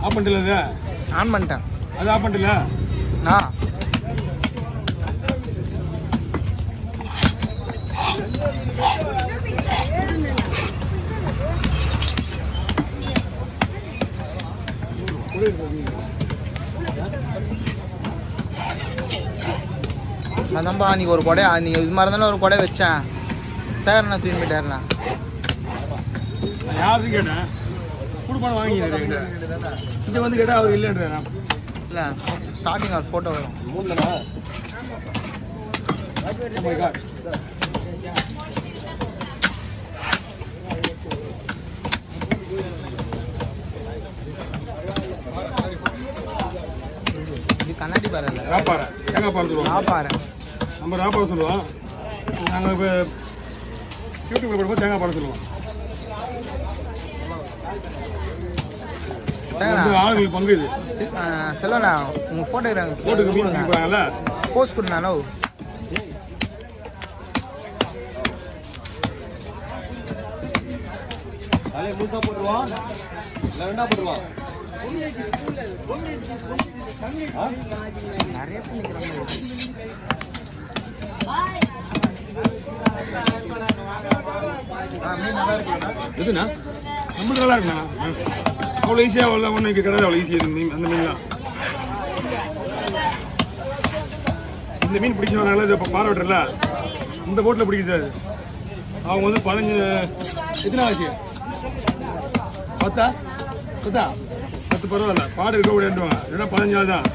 Of பண்ணிட்டல on பண்ணிட்டேன். அது of பண்ணிட்டல அதான்பா அன்றைக்கி ஒரு கொடை நீங்கள் இது மாதிரி தானே ஒரு கொடை வச்சேன் சார் நான் தூக்கி போயிட்டாருண்ணா. யாரும் கேட்டேன் கொடுப்பான வாங்கி இங்கே வந்து கேட்டால் அவர் இல்லைன்றா இல்லை ஸ்டார்டிங் அவர் ஃபோட்டோ வரும். இது கண்ணாடி பாறை இல்லை, ராப்பாறை. தேங்காய் பாறை சொல்லுவோம். ராப்பாறை நம்ம ராப்பாறை சொல்லுவோம். நாங்கள் இப்போ யூடியூப்ல போடும்போது தேங்காய் பாறை சொல்லுவோம். ஆளுங்களுக்கு பங்கு இது. செல்வண்ணா உங்கள் ஃபோட்டோ போட்டுக்கு மீன் கொடுக்குறாங்கல்ல, போஸ்ட் கொடுண்ணா. முழுசா போட்டுருவா இல்லை ரெண்டா போட்டுருவா. நிறைய எதுண்ணா நம்மளுக்கு நல்லா இருக்குண்ணா. அவ்வளோ ஈஸியாக அவ்வளோ ஒன்று கிடையாது. அவ்வளோ ஈஸியாக மீன் அந்த மீன்லாம். இந்த மீன் பிடிச்சவனால இது இப்போ பாறை விட்டுறல இந்த போட்டில் பிடிக்கிறது. அவங்க வந்து 15 எத்தனை ஆச்சு 10 பரவாயில்ல பாடு இருக்க கூடாதுவாங்க. இல்லைன்னா 15 நாள் தான்.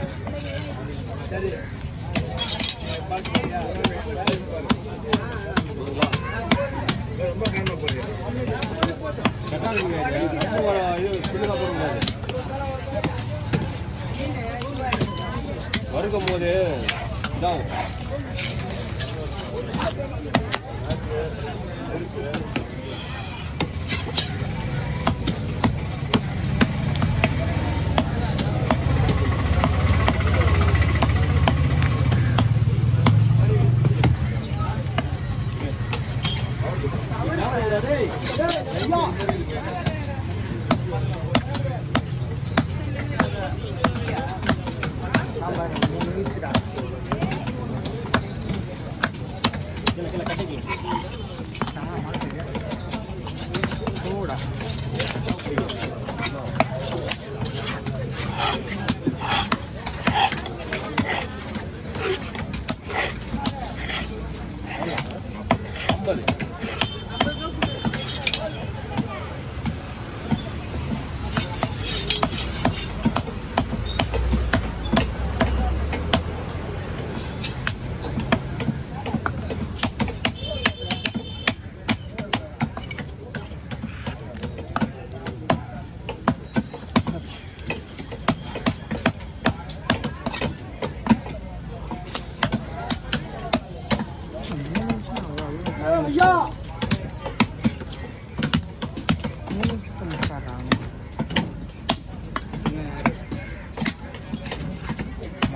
வறுக்கும் போது இதாகும்.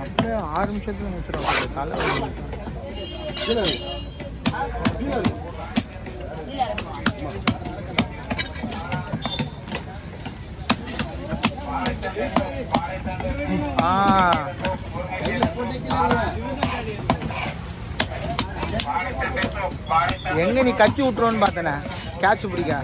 அப்படியே 6 நிமிஷத்துல முடிச்சிடும். தலை எங்க நீ கச்சி விட்டுருவோன்னு பார்த்தனே கேட்ச் பிடிக்க.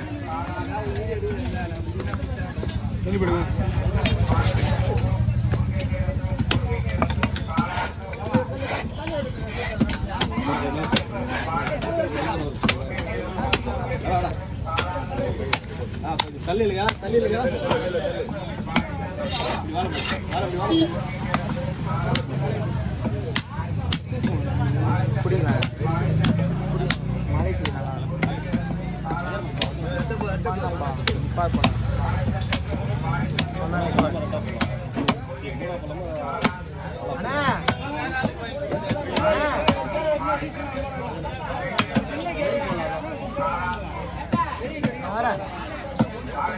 தள்ளி இல்லையா தள்ளி இல்லையா பிடிங்க மலைக்கு நல்லா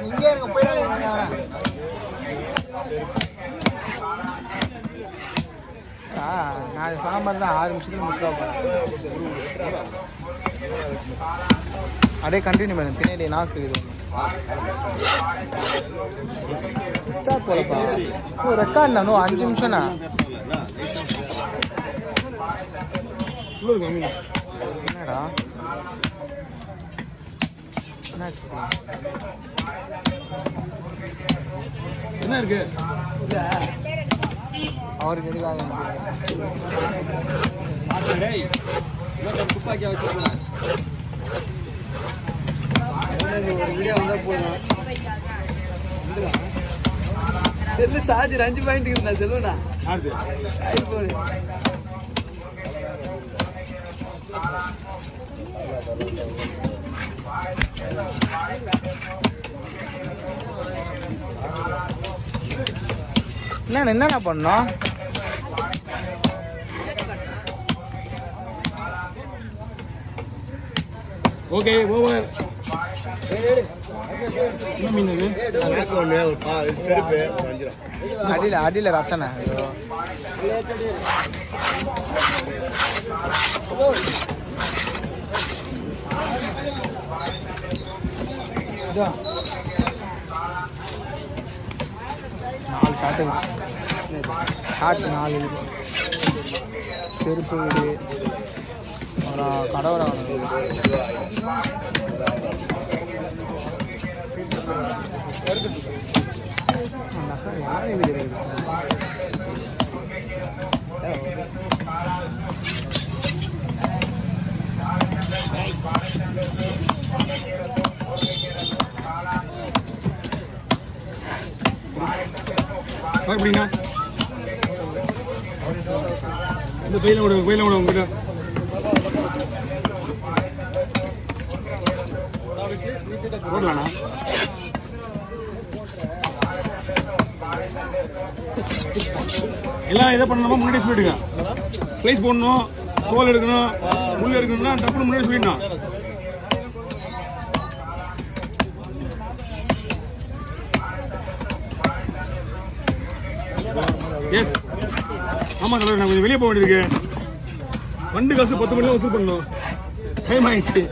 இங்கே இருக்க போயிடாது. நான் சொன்ன மாதிரி தான் 6 நிமிஷத்துல முடிக்க போகிறேன். அப்படியே கண்டினியூ பண்ணு. பின்னாடி நாக்கு இது ஸ்டாப் போலப்பா. ஓ ரெக்கார்ட் நானும் 5 நிமிஷம்ண்ணா. என்னடா என்னாச்சு? என்ன இருக்கு அவருக்கு எதுக்காக துப்பாக்கியா வச்சுருக்கேன். ஒரு வீடியோ வந்தால் போதும். செல்லு சார்ஜர் 5 பாயிண்ட் இருக்குண்ணா. செல்லுண்ணா யாருது ஐபோனு. என்னண்ணா பண்ணோம்? Okay over. என்ன மீன் இது? செருப்பு 5 ரூபா. அடியில் ரத்தனை. நாலு காட்டு காட்டு 4 இருக்கு. செருப்பு வீடு அப்புறம் கடவுளை எல்லாமே வீடு இருக்குது. எப்படிங்க இந்த பையில விடுங்க உங்ககிட்ட. போடலாண்ணா. எல்லாம் இதை பண்ணணுமா முன்னாடி சொல்லிடுங்க. ஸ்லைஸ் போடணும், தோல் எடுக்கணும், முள் எடுக்கணும்னா டப்புனு முன்னாடி சொல்லிடணும். எஸ் ஆமாம் தலைவர், நான் கொஞ்சம் வெளியே போக வேண்டியிருக்கு. வண்டு காசு 10 மணிலாம் வசூல் பண்ணணும். டைம் ஆயிடுச்சு.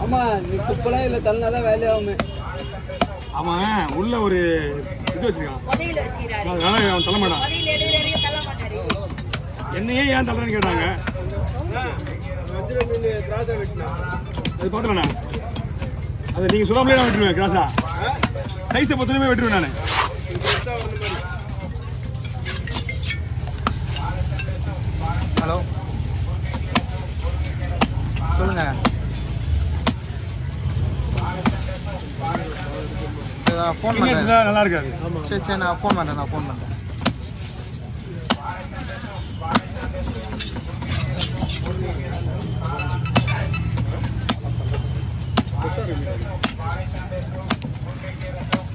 ஆமா நீ குப்பெல்லாம் இல்லை தள்ளினாதான் வேலையாகுமே. அவன் உள்ள ஒரு இது வச்சிருக்கான், அதனால அவன் தள்ள மாட்டான். என்னையே ஏன் தள்ளுறேன்னு கேட்டாங்க. அது பார்த்தலண்ணா, அது நீங்கள் சொல்லாமலே நான் வெட்டுருவேன். கிராஸா சைஸை பத்தனுமே வெட்டுருவேன் நான். ஹலோ சொல்லுங்க. ஃபோன் பண்ணுறேன். நல்லா இருக்காது. சரி நான் ஃபோன் பண்ணுறேன்.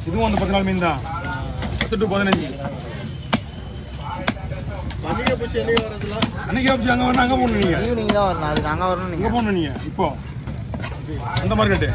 இதுவும் அந்த 10 நாள் மீன் தான். 10 to 15. அன்னைக்கு பிடிச்சி என்னைக்கு வரதுலாம் அன்னைக்கு வச்சு அங்கே வரணும். அங்கே போகணும் நீங்கள். ஈவினிங் தான் வரணும். அதுக்கு அங்கே வரணும். இங்கே நீங்கள் போகணும். நீங்கள் இப்போ அந்த மார்க்கெட்டு